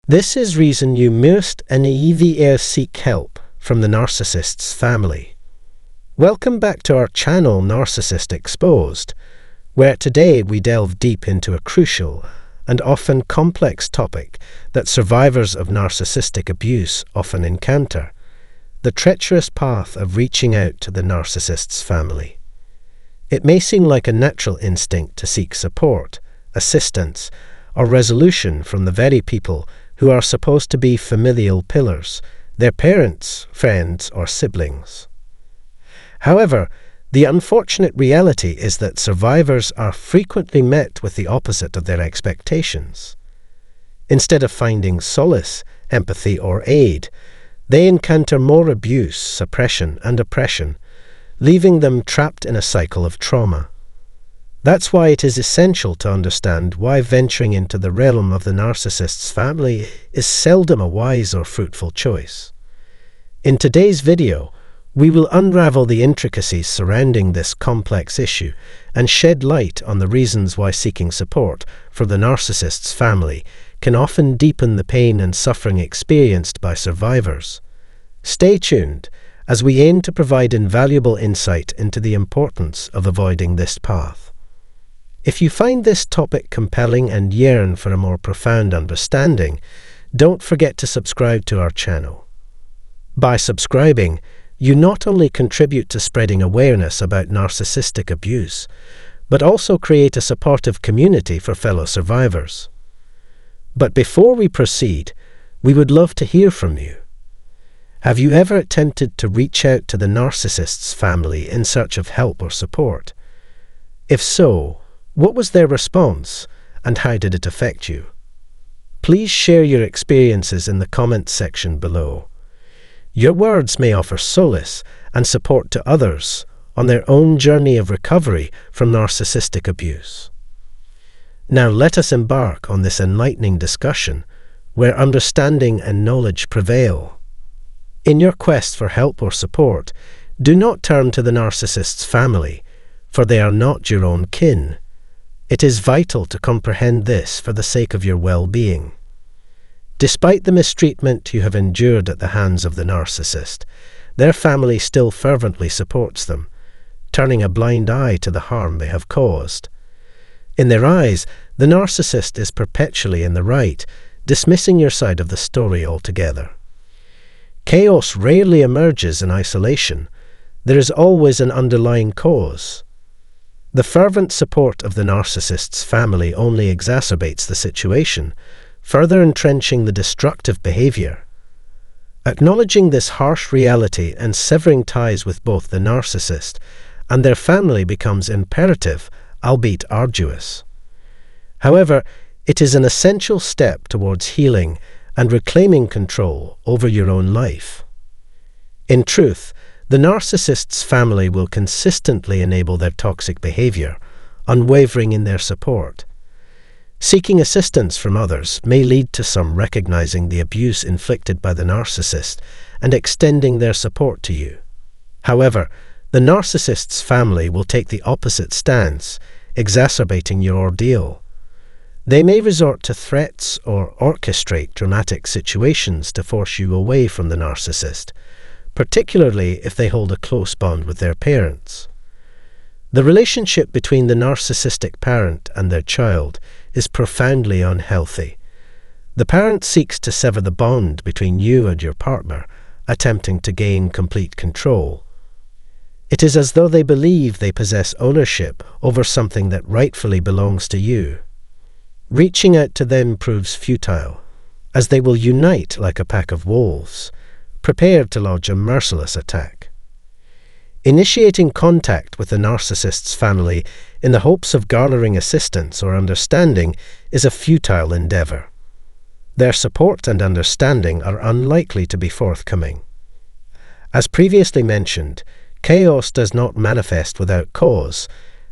This is reason you must and either seek help from the narcissist's family. Welcome back to our channel Narcissist Exposed, where today we delve deep into a crucial and often complex topic that survivors of narcissistic abuse often encounter: the treacherous path of reaching out to the narcissist's family. It may seem like a natural instinct to seek support, assistance, or resolution from the very people who are supposed to be familial pillars, their parents, friends, or siblings. However, the unfortunate reality is that survivors are frequently met with the opposite of their expectations. Instead of finding solace, empathy, or aid, they encounter more abuse, suppression, and oppression, leaving them trapped in a cycle of trauma. That's why it is essential to understand why venturing into the realm of the narcissist's family is seldom a wise or fruitful choice. In today's video, we will unravel the intricacies surrounding this complex issue and shed light on the reasons why seeking support for the narcissist's family can often deepen the pain and suffering experienced by survivors. Stay tuned as we aim to provide invaluable insight into the importance of avoiding this path. If you find this topic compelling and yearn for a more profound understanding, don't forget to subscribe to our channel. By subscribing, you not only contribute to spreading awareness about narcissistic abuse, but also create a supportive community for fellow survivors. But before we proceed, we would love to hear from you. Have you ever attempted to reach out to the narcissist's family in search of help or support? If so, what was their response, and how did it affect you? Please share your experiences in the comments section below. Your words may offer solace and support to others on their own journey of recovery from narcissistic abuse. Now let us embark on this enlightening discussion where understanding and knowledge prevail. In your quest for help or support, do not turn to the narcissist's family, for they are not your own kin. It is vital to comprehend this for the sake of your well-being. Despite the mistreatment you have endured at the hands of the narcissist, their family still fervently supports them, turning a blind eye to the harm they have caused. In their eyes, the narcissist is perpetually in the right, dismissing your side of the story altogether. Chaos rarely emerges in isolation. There is always an underlying cause. The fervent support of the narcissist's family only exacerbates the situation, further entrenching the destructive behavior. Acknowledging this harsh reality and severing ties with both the narcissist and their family becomes imperative, albeit arduous. However, it is an essential step towards healing and reclaiming control over your own life. In truth, the narcissist's family will consistently enable their toxic behavior, unwavering in their support. Seeking assistance from others may lead to some recognizing the abuse inflicted by the narcissist and extending their support to you. However, the narcissist's family will take the opposite stance, exacerbating your ordeal. They may resort to threats or orchestrate dramatic situations to force you away from the narcissist, particularly if they hold a close bond with their parents. The relationship between the narcissistic parent and their child is profoundly unhealthy. The parent seeks to sever the bond between you and your partner, attempting to gain complete control. It is as though they believe they possess ownership over something that rightfully belongs to you. Reaching out to them proves futile, as they will unite like a pack of wolves, prepared to lodge a merciless attack. Initiating contact with the narcissist's family in the hopes of garnering assistance or understanding is a futile endeavor. Their support and understanding are unlikely to be forthcoming. As previously mentioned, chaos does not manifest without cause,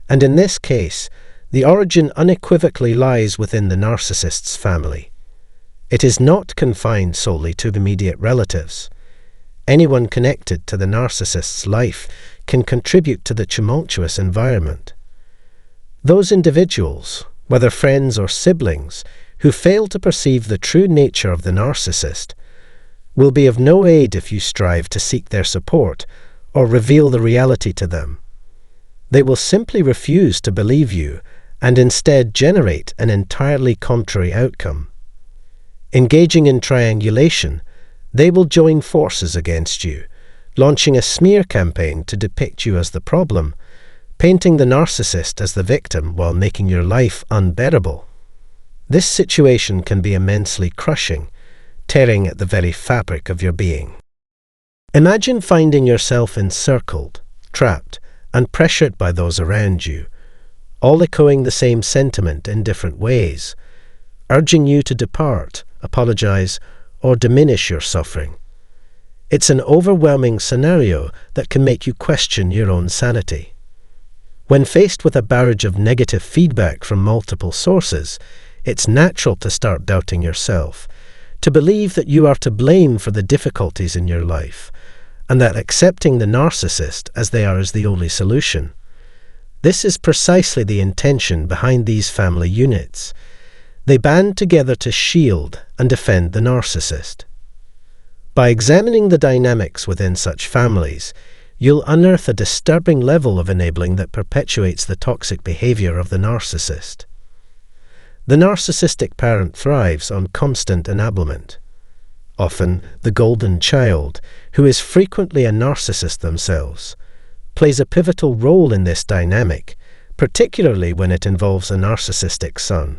and in this case, the origin unequivocally lies within the narcissist's family. It is not confined solely to immediate relatives. Anyone connected to the narcissist's life can contribute to the tumultuous environment. Those individuals, whether friends or siblings, who fail to perceive the true nature of the narcissist will be of no aid if you strive to seek their support or reveal the reality to them. They will simply refuse to believe you and instead generate an entirely contrary outcome. Engaging in triangulation, they will join forces against you, launching a smear campaign to depict you as the problem, painting the narcissist as the victim while making your life unbearable. This situation can be immensely crushing, tearing at the very fabric of your being. Imagine finding yourself encircled, trapped, and pressured by those around you, all echoing the same sentiment in different ways, urging you to depart, apologize, or diminish your suffering. It's an overwhelming scenario that can make you question your own sanity. When faced with a barrage of negative feedback from multiple sources, it's natural to start doubting yourself, to believe that you are to blame for the difficulties in your life, and that accepting the narcissist as they are is the only solution. This is precisely the intention behind these family units. They band together to shield and defend the narcissist. By examining the dynamics within such families, you'll unearth a disturbing level of enabling that perpetuates the toxic behavior of the narcissist. The narcissistic parent thrives on constant enablement. Often, the golden child, who is frequently a narcissist themselves, plays a pivotal role in this dynamic, particularly when it involves a narcissistic son.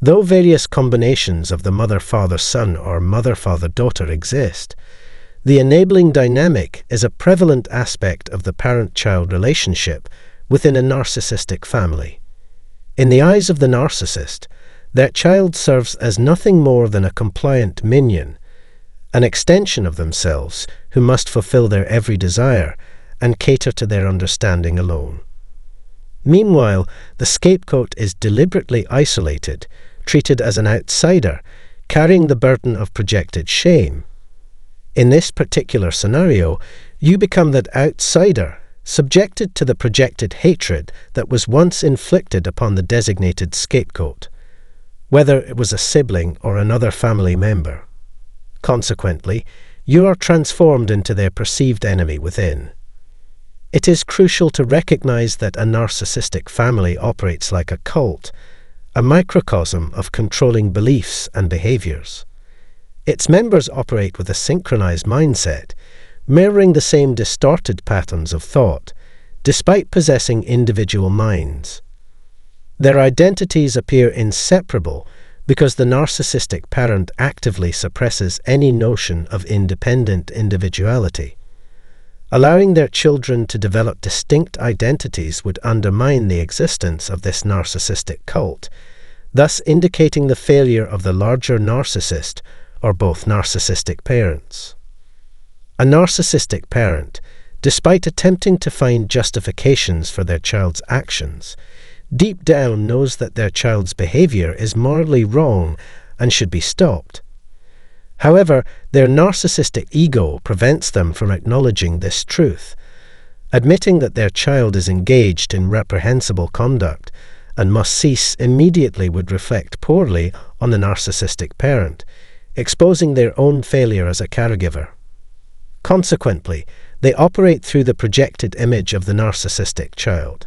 Though various combinations of the mother-father-son or mother-father-daughter exist, the enabling dynamic is a prevalent aspect of the parent-child relationship within a narcissistic family. In the eyes of the narcissist, their child serves as nothing more than a compliant minion, an extension of themselves who must fulfill their every desire and cater to their understanding alone. Meanwhile, the scapegoat is deliberately isolated, treated as an outsider, carrying the burden of projected shame. In this particular scenario, you become that outsider, subjected to the projected hatred that was once inflicted upon the designated scapegoat, whether it was a sibling or another family member. Consequently, you are transformed into their perceived enemy within. It is crucial to recognize that a narcissistic family operates like a cult, a microcosm of controlling beliefs and behaviors. Its members operate with a synchronized mindset, mirroring the same distorted patterns of thought, despite possessing individual minds. Their identities appear inseparable because the narcissistic parent actively suppresses any notion of independent individuality. Allowing their children to develop distinct identities would undermine the existence of this narcissistic cult, thus indicating the failure of the larger narcissist or both narcissistic parents. A narcissistic parent, despite attempting to find justifications for their child's actions, deep down knows that their child's behavior is morally wrong and should be stopped. However, their narcissistic ego prevents them from acknowledging this truth. Admitting that their child is engaged in reprehensible conduct and must cease immediately would reflect poorly on the narcissistic parent, exposing their own failure as a caregiver. Consequently, they operate through the projected image of the narcissistic child.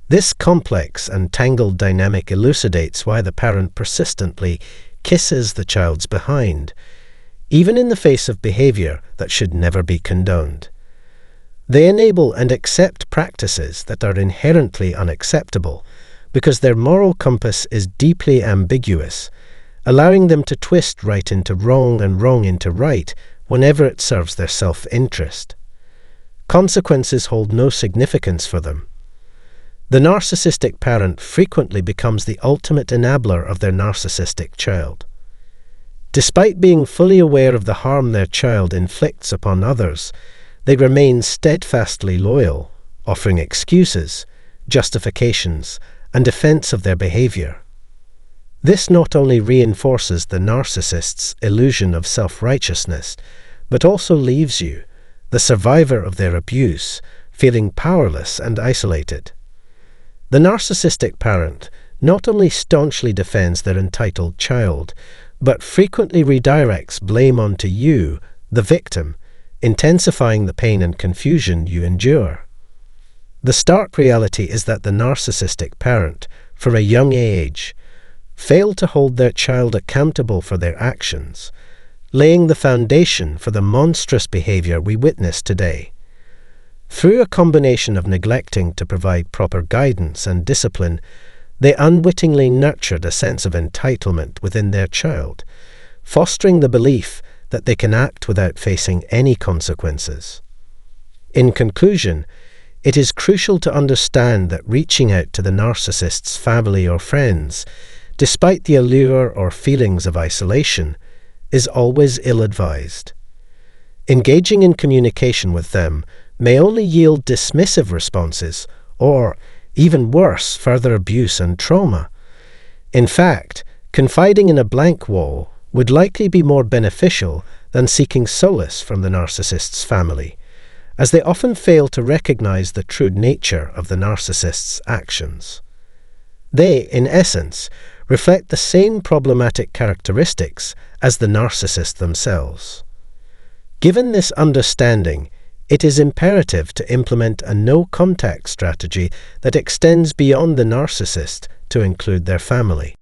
This complex and tangled dynamic elucidates why the parent persistently kisses the child's behind, even in the face of behavior that should never be condoned. They enable and accept practices that are inherently unacceptable because their moral compass is deeply ambiguous, allowing them to twist right into wrong and wrong into right whenever it serves their self-interest. Consequences hold no significance for them. The narcissistic parent frequently becomes the ultimate enabler of their narcissistic child. Despite being fully aware of the harm their child inflicts upon others, they remain steadfastly loyal, offering excuses, justifications, and defense of their behavior. This not only reinforces the narcissist's illusion of self-righteousness, but also leaves you, the survivor of their abuse, feeling powerless and isolated. The narcissistic parent, not only staunchly defends their entitled child, but frequently redirects blame onto you, the victim, intensifying the pain and confusion you endure. The stark reality is that the narcissistic parent, from a young age, failed to hold their child accountable for their actions, laying the foundation for the monstrous behavior we witness today. Through a combination of neglecting to provide proper guidance and discipline, they unwittingly nurtured a sense of entitlement within their child, fostering the belief that they can act without facing any consequences. In conclusion, it is crucial to understand that reaching out to the narcissist's family or friends, despite the allure or feelings of isolation, is always ill-advised. Engaging in communication with them may only yield dismissive responses or, even worse, further abuse and trauma. In fact, confiding in a blank wall would likely be more beneficial than seeking solace from the narcissist's family, as they often fail to recognize the true nature of the narcissist's actions. They, in essence, reflect the same problematic characteristics as the narcissist themselves. Given this understanding, it is imperative to implement a no-contact strategy that extends beyond the narcissist to include their family.